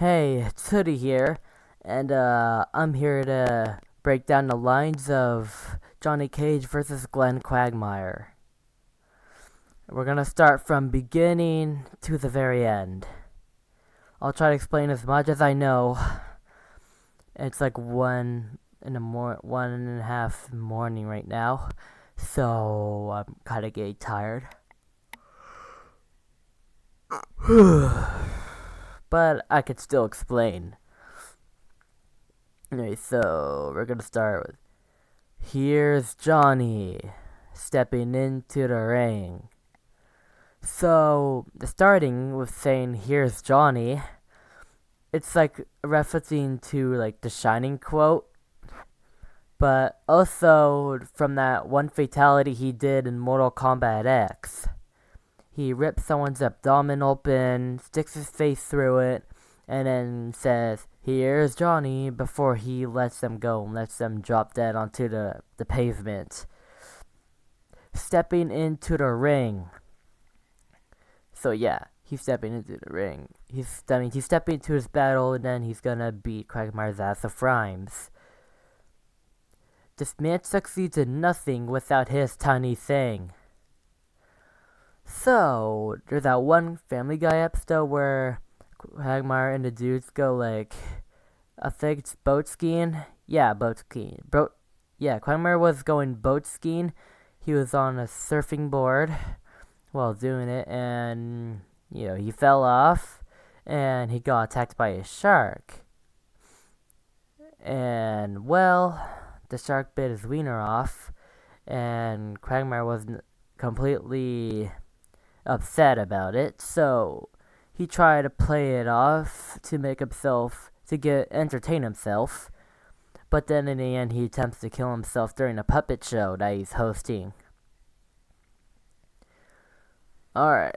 Hey, it's Hoodie here, and I'm here to break down the lines of Johnny Cage versus Glenn Quagmire. We're gonna start from beginning to the very end. I'll try to explain as much as I know. It's like 1:30 morning right now, so I'm kind of getting tired. But I could still explain. Anyway, so we're gonna start with here's Johnny stepping into the ring. So, starting with saying here's Johnny, it's like referencing to like the Shining quote, but also from that one fatality he did in Mortal Kombat X. He rips someone's abdomen open, sticks his face through it, and then says, here's Johnny, before he lets them go and lets them drop dead onto the pavement. Stepping into the ring. So yeah, he's stepping into the ring. He's stepping into his battle, and then he's gonna beat Quagmire's ass of rhymes. This man succeeds in nothing without his tiny thing. So, there's that one Family Guy episode where Quagmire and the dudes go like, I think it's boat skiing. Yeah, boat skiing. Quagmire was going boat skiing. He was on a surfing board while doing it, and he fell off, and he got attacked by a shark. And well, the shark bit his wiener off, and Quagmire wasn't completely upset about it, so he tried to play it off to entertain himself, but then in the end he attempts to kill himself during a puppet show that he's hosting. Alright,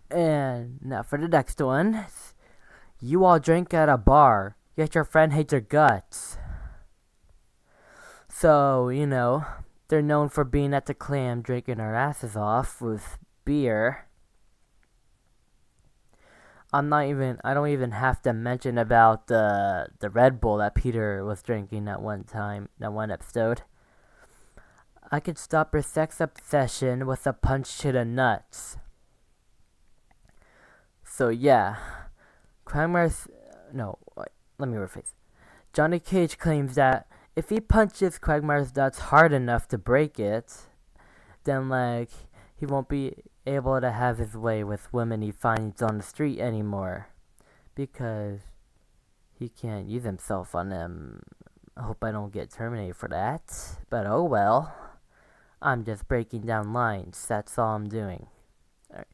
and now for the next one. You all drink at a bar, yet your friend hates your guts. So, they're known for being at the clam drinking their asses off with beer. I don't even have to mention about the Red Bull that Peter was drinking that one episode. I could stop your sex obsession with a punch to the nuts. So yeah, let me rephrase. Johnny Cage claims that if he punches Quagmire's nuts hard enough to break it, then he won't be able to have his way with women he finds on the street anymore, because he can't use himself on them. I hope I don't get terminated for that, but oh well. I'm just breaking down lines, that's all I'm doing. Alright.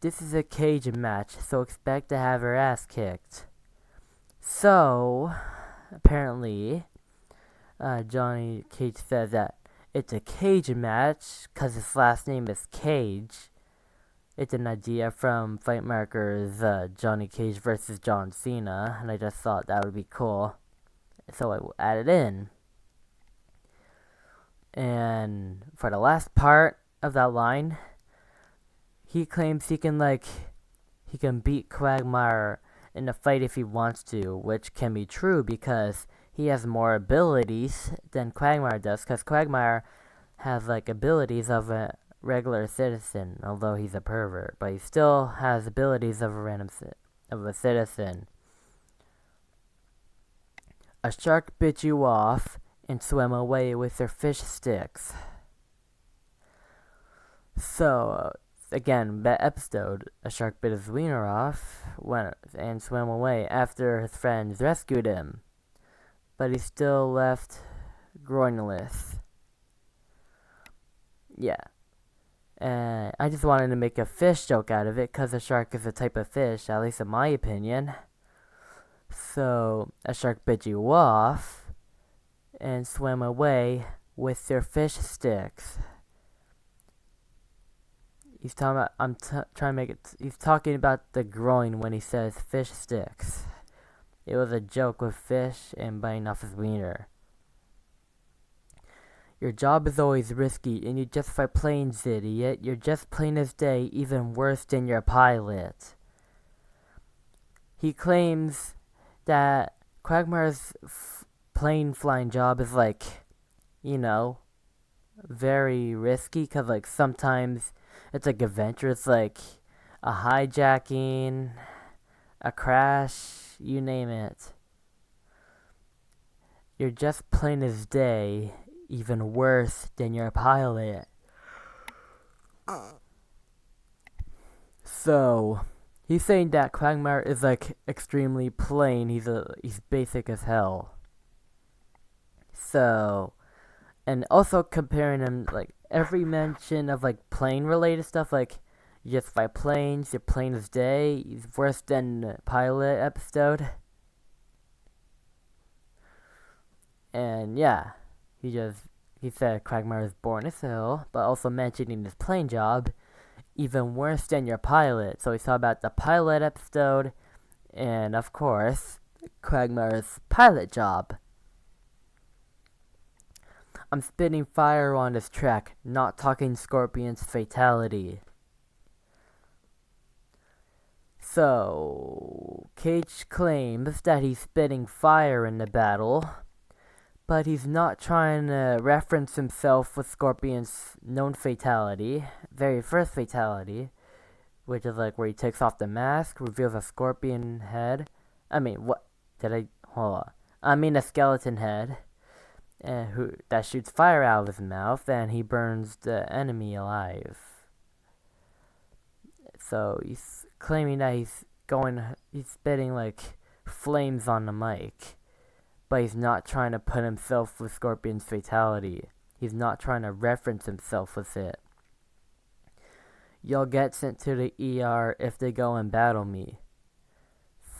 This is a cage match, so expect to have her ass kicked. So, apparently, Johnny Cage says that it's a cage match because his last name is Cage. It's an idea from Fight Marker's Johnny Cage versus John Cena, and I just thought that would be cool, so I added in. And for the last part of that line, he claims he can beat Quagmire in a fight if he wants to, which can be true because he has more abilities than Quagmire does, because Quagmire has abilities of a regular citizen, although he's a pervert, but he still has abilities of a citizen. A shark bit you off and swam away with their fish sticks. So, again, that episode, a shark bit his wiener off and swam away after his friends rescued him. But he's still left groinless. Yeah. And I just wanted to make a fish joke out of it, because a shark is a type of fish, at least in my opinion. So, a shark bit you off and swam away with their fish sticks. He's talking about, he's talking about the groin when he says fish sticks. It was a joke with fish and biting off his wiener. Your job is always risky, and you justify planes, idiot. You're just plain as day, even worse than your pilot. he claims that Quagmire's plane flying job is like, you know, very risky because like sometimes it's like adventurous, like a hijacking, a crash, you name it. You're just plain as day, even worse than your pilot. So, he's saying that Quagmire is like extremely plain. He's basic as hell. So, and also comparing him like every mention of like plane related stuff, like you just fly planes, you're plain as day. He's worse than the pilot episode. And yeah, he said Quagmire is born as hell, but also mentioning his plane job, even worse than your pilot. So we saw about the pilot episode, and of course, Quagmire's pilot job. I'm spitting fire on this track, not talking Scorpion's fatality. So, Cage claims that he's spitting fire in the battle, but he's not trying to reference himself with Scorpion's known fatality, very first fatality, which is like where he takes off the mask, reveals a scorpion head. Hold on. A skeleton head, that shoots fire out of his mouth, and he burns the enemy alive. So he's claiming that he's spitting like flames on the mic. But he's not trying to put himself with Scorpion's fatality. He's not trying to reference himself with it. You'll get sent to the ER if they go and battle me.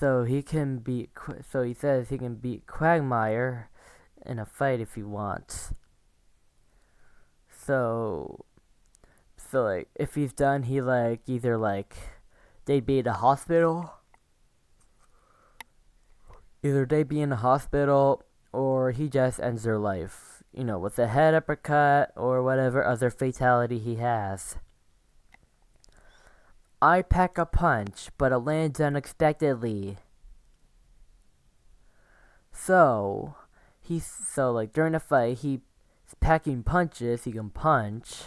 So he says he can beat Quagmire in a fight if he wants. So like if he's done, he like either like they'd be at a hospital. Either they be in the hospital or he just ends their life, with a head uppercut or whatever other fatality he has. I pack a punch, but it lands unexpectedly. So like during a fight, he's packing punches, he can punch,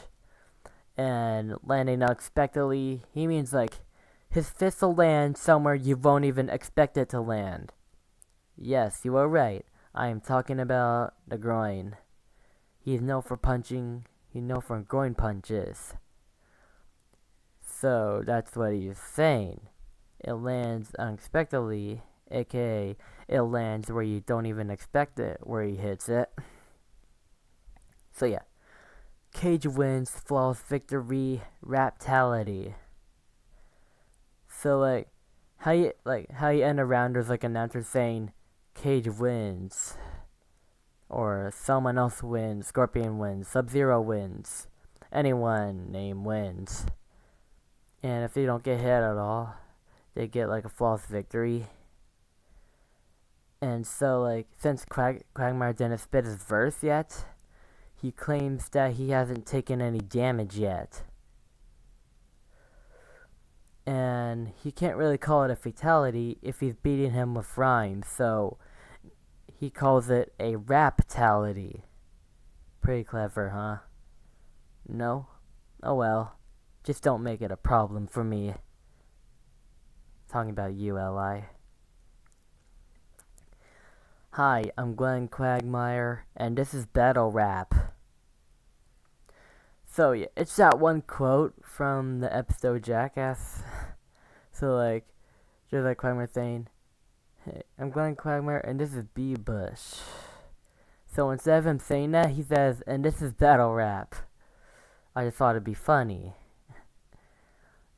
and landing unexpectedly, he means like his fist will land somewhere you won't even expect it to land. Yes, you are right. I am talking about the groin. He is known for groin punches. So that's what he's saying. It lands unexpectedly, aka it lands where you don't even expect it, where he hits it. So yeah. Cage wins, flawless victory, raptality. So like how you end a round is like an announcer saying Cage wins, or someone else wins, Scorpion wins, Sub-Zero wins, anyone name wins. And if they don't get hit at all, they get like a flawless victory. And so like since Quagmire didn't spit his verse yet, he claims that he hasn't taken any damage yet. And he can't really call it a fatality if he's beating him with rhymes, so he calls it a raptality. Pretty clever, huh? No? Oh well. Just don't make it a problem for me. Talking about you, Li. Hi, I'm Glenn Quagmire, and this is Battle Rap. So yeah, it's that one quote from the episode Jackass. So like, just like Quagmire saying, "Hey, I'm Glenn Quagmire, and this is B. Bush." So instead of him saying that, he says, "And this is Battle Rap." I just thought it'd be funny.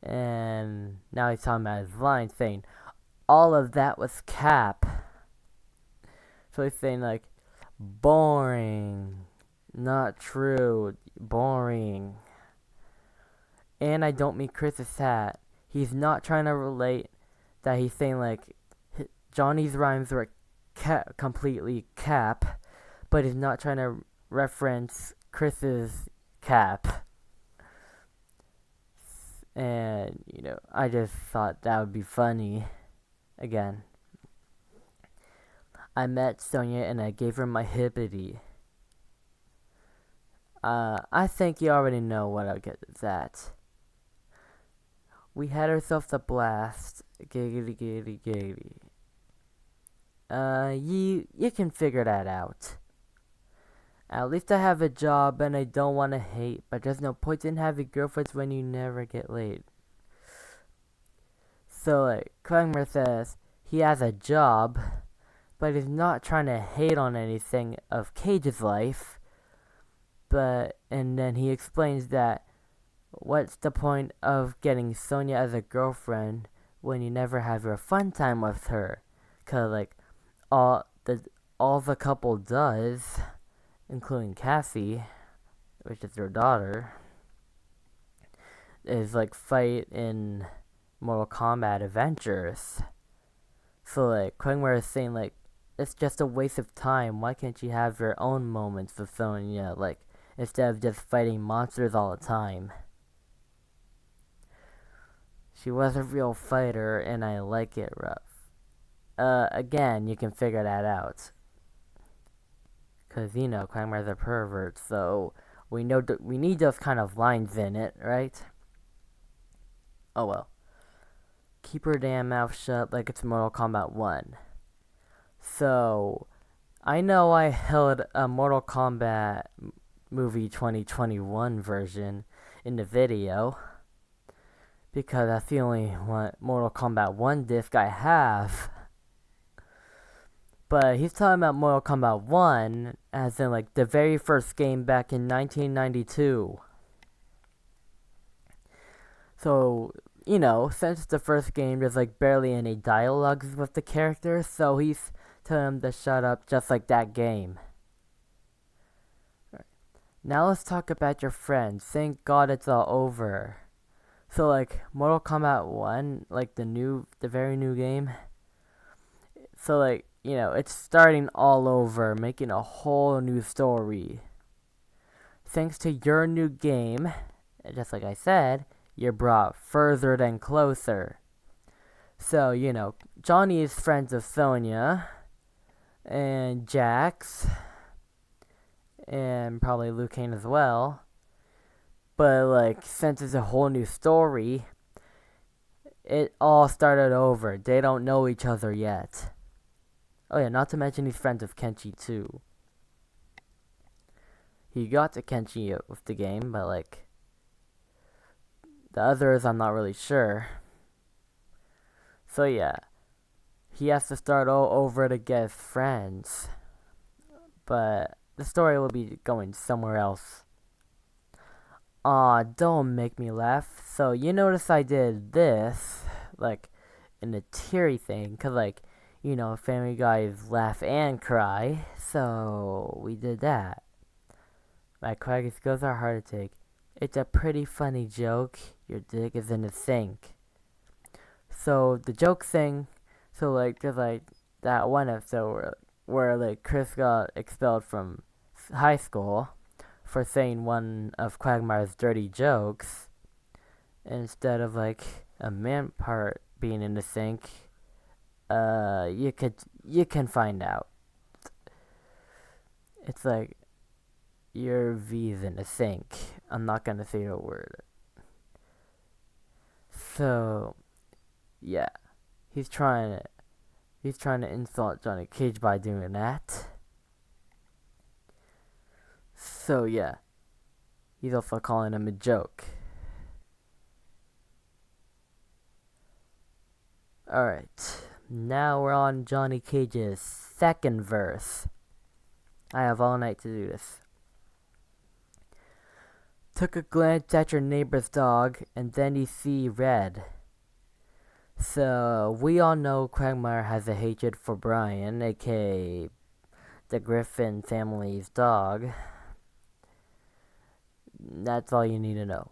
And now he's talking about his line, saying, "All of that was cap." So he's saying like, boring. Not true. Boring. And I don't mean Chris's hat. He's not trying to relate that he's saying like Johnny's rhymes were completely cap, but he's not trying to reference Chris's cap. And I just thought that would be funny. again. I met Sonia and I gave her my hippity. I think you already know what I'll get at that. We had ourselves a blast. Giggity giggity giggity. You can figure that out. At least I have a job and I don't want to hate, but there's no point in having girlfriends when you never get laid. So, like, Quagmire says he has a job, but he's not trying to hate on anything of Cage's life. And then he explains that what's the point of getting Sonia as a girlfriend when you never have your fun time with her? 'Cause, like, all the couple does, including Cassie, which is their daughter, is like fight in Mortal Kombat adventures. So like Quagmire is saying like it's just a waste of time. Why can't you have your own moments with Sonya, like instead of just fighting monsters all the time? She was a real fighter, and I like it rough. Again, you can figure that out. 'Cause, you know, Quagmire's a pervert, so we need those kind of lines in it, right? Oh well. Keep her damn mouth shut like it's Mortal Kombat 1. So, I know I held a Mortal Kombat movie 2021 version in the video, because that's the only one Mortal Kombat 1 disc I have. But he's talking about Mortal Kombat 1 as in like the very first game back in 1992. So, you know, since the first game there's like barely any dialogues with the characters, so he's telling them to shut up just like that game. Now let's talk about your friends. Thank God it's all over. So like Mortal Kombat 1, like the very new game. So like, you know, it's starting all over, making a whole new story. Thanks to your new game, just like I said, you're brought further than closer. So, you know, Johnny is friends with Sonya, and Jax, and probably Liu Kang as well. But, like, since it's a whole new story, it all started over. They don't know each other yet. Oh yeah, not to mention he's friends with Kenshi too. He got to Kenshi with the game, but like the others I'm not really sure. So yeah, he has to start all over to get friends. But the story will be going somewhere else. Aw, don't make me laugh. So you notice I did this, like, in the teary thing, 'cause like, you know, Family Guys laugh and cry, so we did that. My Quaggy skills are hard to take. It's a pretty funny joke. Your dick is in the sink. So the joke thing, so like there's like that one episode where like Chris got expelled from high school for saying one of Quagmire's dirty jokes, instead of like a man part being in the sink. You can find out. It's like your V's in the sink. I'm not gonna say the word. So yeah, he's trying to insult Johnny Cage by doing that. So yeah, he's also calling him a joke. Alright, now we're on Johnny Cage's second verse. I have all night to do this. Took a glance at your neighbor's dog, and then you see red. So, we all know Quagmire has a hatred for Brian, aka the Griffin family's dog. That's all you need to know.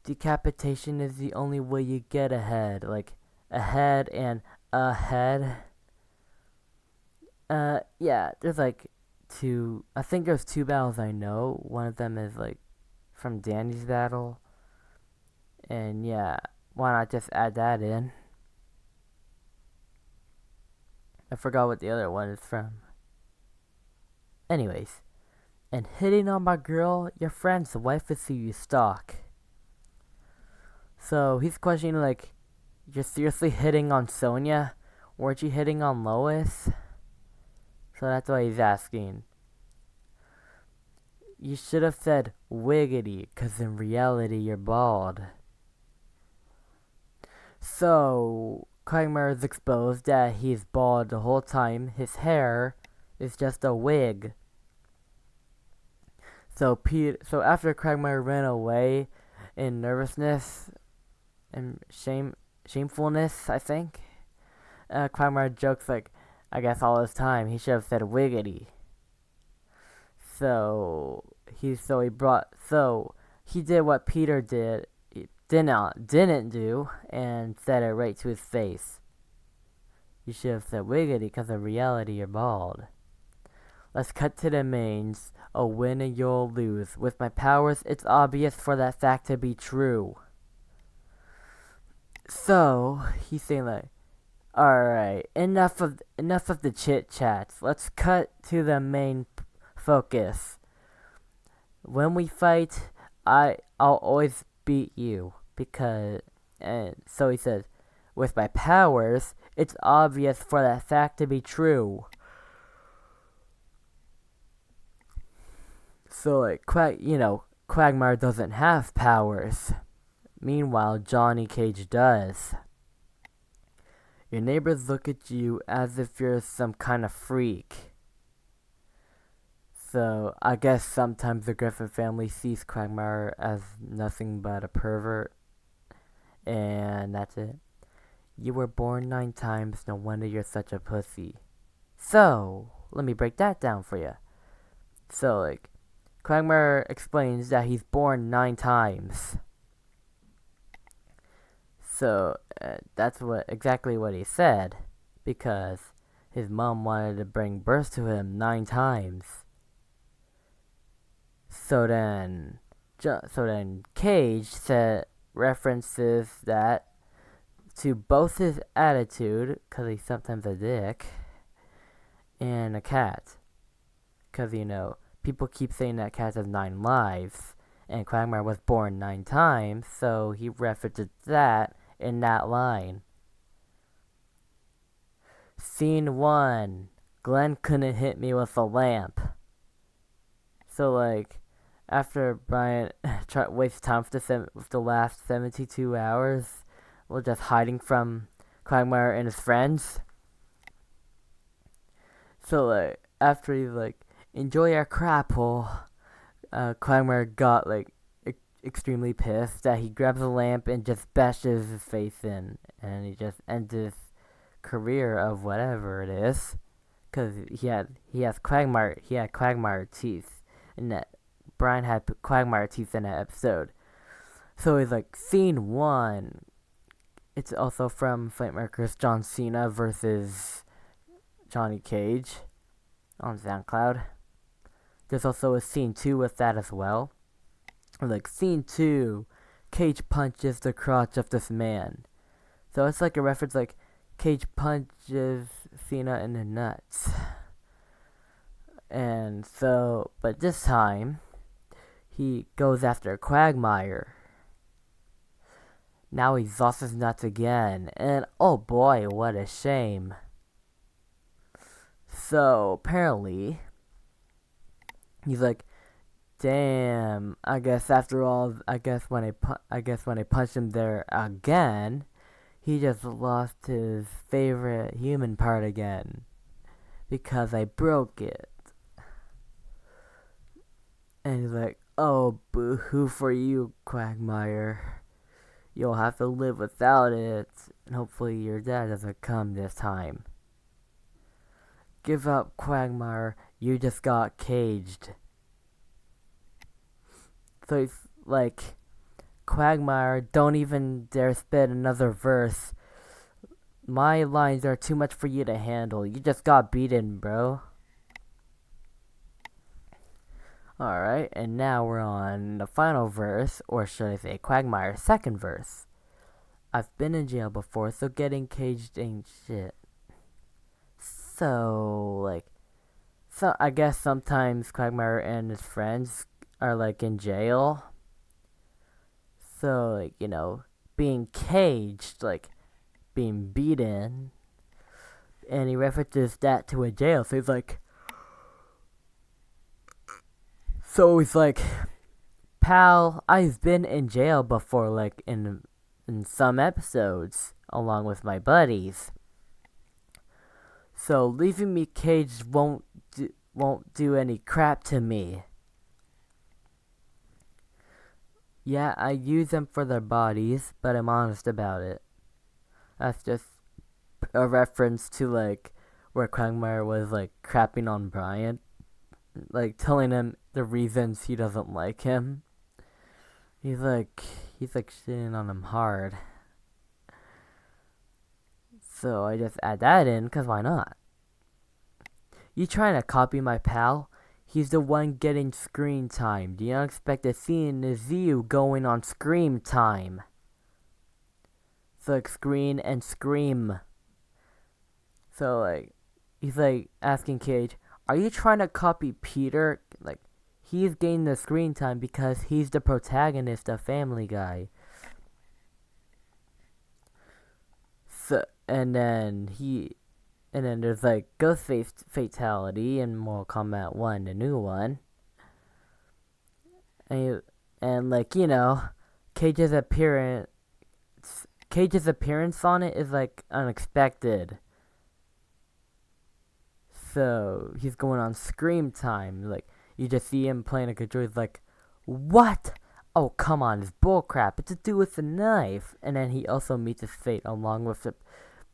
Decapitation is the only way you get ahead. Like, ahead and ahead. Yeah, there's like I think there's two battles I know. One of them is like from Danny's battle. And yeah, why not just add that in? I forgot what the other one is from. Anyways, and hitting on my girl, your friend's wife is who you stalk. So he's questioning, like, you're seriously hitting on Sonia? Weren't you hitting on Lois? So that's why he's asking. You should have said wiggity, 'cause in reality you're bald. So, Quagmire is exposed that he's bald the whole time. His hair is just a wig. So after Quagmire ran away in nervousness and shamefulness, I think, Quagmire jokes like, I guess all this time he should have said wiggity. So he did what Peter didn't do and said it right to his face. You should have said wiggity, because in reality you're bald. Let's cut to the mains. A win and you'll lose. With my powers, it's obvious for that fact to be true. So he's saying like, alright, enough of the chit chats. Let's cut to the main focus. When we fight, I'll always beat you, because, and so he says, with my powers, it's obvious for that fact to be true. So like, Quagmire doesn't have powers. Meanwhile, Johnny Cage does. Your neighbors look at you as if you're some kind of freak. So, I guess sometimes the Griffin family sees Quagmire as nothing but a pervert. And that's it. You were born 9 times, no wonder you're such a pussy. So, let me break that down for you. So, like, Quagmire explains that he's born 9 times. So, that's exactly what he said. Because his mom wanted to bring birth to him 9 times. So then Cage references that to both his attitude, because he's sometimes a dick, and a cat. Because, people keep saying that cats have 9 lives, and Quagmire was born 9 times, so he references that in that line. Scene 1. Glenn couldn't hit me with a lamp. So, like, after Brian wastes time with the last 72 hours, we're just hiding from Quagmire and his friends. So, like, after he's like, enjoy our crap hole, Quagmire got, like, extremely pissed that he grabs a lamp and just bashes his face in, and he just ends his career of whatever it is, because he had Quagmire teeth, and that Brian had Quagmire teeth in that episode. So he's like, scene 1. It's also from Fightmaker's John Cena versus Johnny Cage on SoundCloud. There's also a scene 2 with that as well. Like, scene 2, Cage punches the crotch of this man. So it's like a reference, like, Cage punches Cena in the nuts. And so, but this time, he goes after Quagmire. Now he's lost his nuts again. And oh boy, what a shame. So, apparently, he's like, damn, I guess when I punched him there again, he just lost his favorite human part again. Because I broke it. And he's like, oh, boo-hoo for you, Quagmire. You'll have to live without it. And hopefully your dad doesn't come this time. Give up, Quagmire. You just got caged. So he's like, Quagmire, don't even dare spit another verse. My lines are too much for you to handle. You just got beaten, bro. Alright, and now we're on the final verse, or should I say Quagmire's second verse. I've been in jail before, so getting caged ain't shit. So, like, so I guess sometimes Quagmire and his friends are, like, in jail. So, like, being caged, like, being beaten. And he references that to a jail. So he's like, pal, I've been in jail before, like, in some episodes, along with my buddies. So leaving me caged won't do any crap to me. Yeah, I use them for their bodies, but I'm honest about it. That's just a reference to, like, where Quagmire was, like, crapping on Brian. Like, telling him the reasons he doesn't like him. He's like shitting on him hard. So I just add that in, cause why not? You trying to copy my pal? He's the one getting screen time. The unexpected scene is you going on scream time. So like screen and scream. So like, he's like asking Cage, are you trying to copy Peter? Like, he's getting the screen time because he's the protagonist of Family Guy. So, and then there's like Ghostface Fatality in Mortal Kombat 1, the new one. And like, Cage's appearance on it is like unexpected. So he's going on scream time. Like, you just see him playing a controller. He's like, what? Oh, come on, it's bullcrap. It's to do with the knife. And then he also meets his fate along with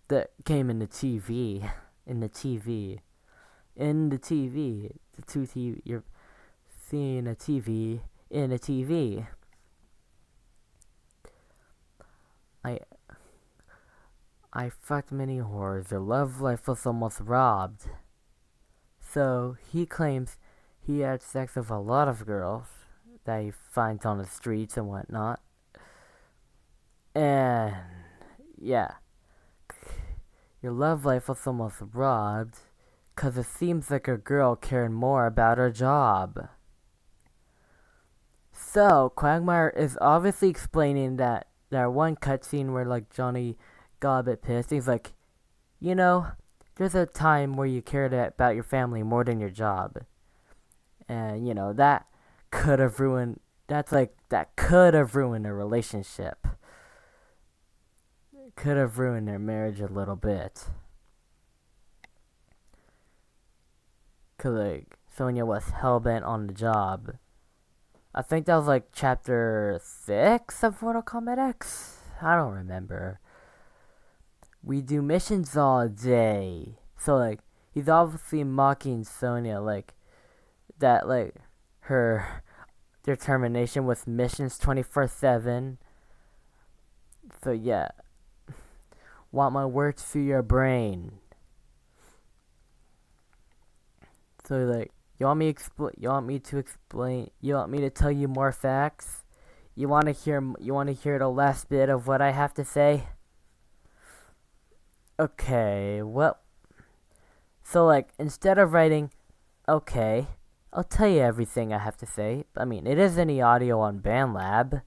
the game in the TV. The two TV. You're seeing a TV in a TV. I fucked many whores. Their love life was almost robbed. So he claims he had sex with a lot of girls that he finds on the streets and whatnot. And yeah, your love life was almost robbed because it seems like a girl cared more about her job. So Quagmire is obviously explaining that one cutscene where like Johnny got a bit pissed. He's like, there's a time where you cared about your family more than your job. And, that could have ruined a relationship. Could have ruined their marriage a little bit. Cause, like, Sonya was hellbent on the job. I think that was, like, chapter 6 of Mortal Kombat X? I don't remember. We do missions all day. So, like, he's obviously mocking Sonya, like, that, like, her determination with missions 24/7. So, yeah. Want my words through your brain. So, like, you want me to tell you more facts? You want to hear the last bit of what I have to say? Okay, well, so like, instead of writing, okay, I'll tell you everything I have to say. I mean, it is in the audio on BandLab,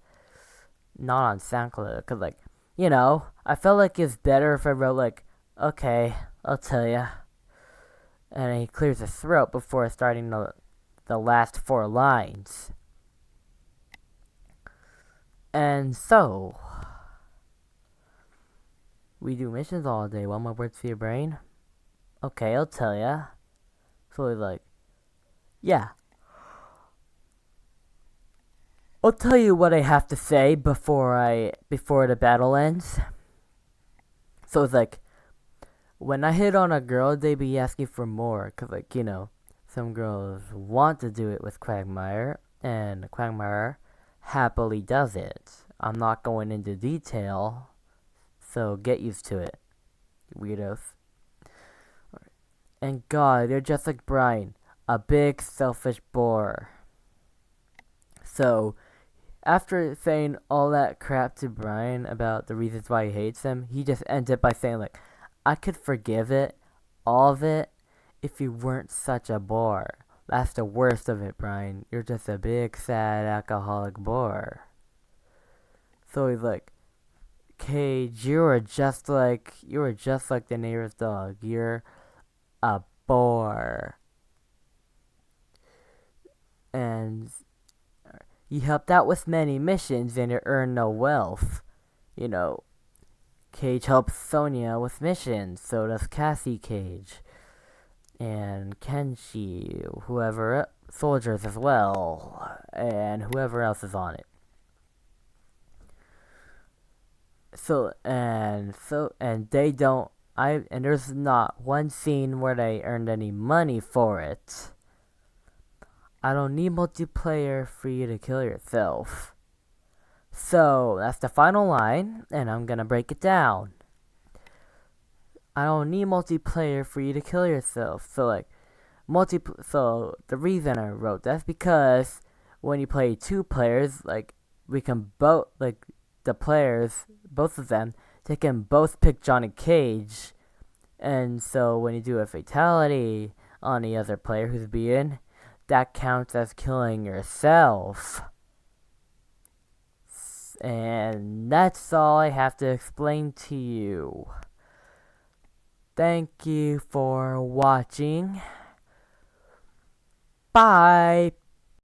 not on SoundCloud, because, like, I felt like it's better if I wrote, like, okay, I'll tell you. And he clears his throat before starting the last 4 lines. And so, we do missions all day. Want my words for your brain? Okay, I'll tell ya. So he's like, yeah. I'll tell you what I have to say before the battle ends. So it's like, when I hit on a girl, they be asking for more. Cause like, some girls want to do it with Quagmire. And Quagmire happily does it. I'm not going into detail. So get used to it, weirdos. And God, they're just like Brian, a big selfish bore. So, after saying all that crap to Brian about the reasons why he hates him, he just ends it by saying like, I could forgive it all of it if you weren't such a bore. That's the worst of it, Brian. You're just a big, sad, alcoholic bore. So he's like, Cage, you were just like the neighbor's dog. You're a bore. And you helped out with many missions and you earned no wealth. You know, Cage helps Sonia with missions, so does Cassie Cage. And Kenshi, whoever, soldiers as well, and whoever else is on it. And they don't, and there's not one scene where they earned any money for it. I don't need multiplayer for you to kill yourself. So, that's the final line, and I'm gonna break it down. I don't need multiplayer for you to kill yourself. So, so the reason I wrote that's because when you play 2 players, we can both, the players, both of them, they can both pick Johnny Cage. And so when you do a fatality on the other player who's beaten, that counts as killing yourself. And that's all I have to explain to you. Thank you for watching. Bye.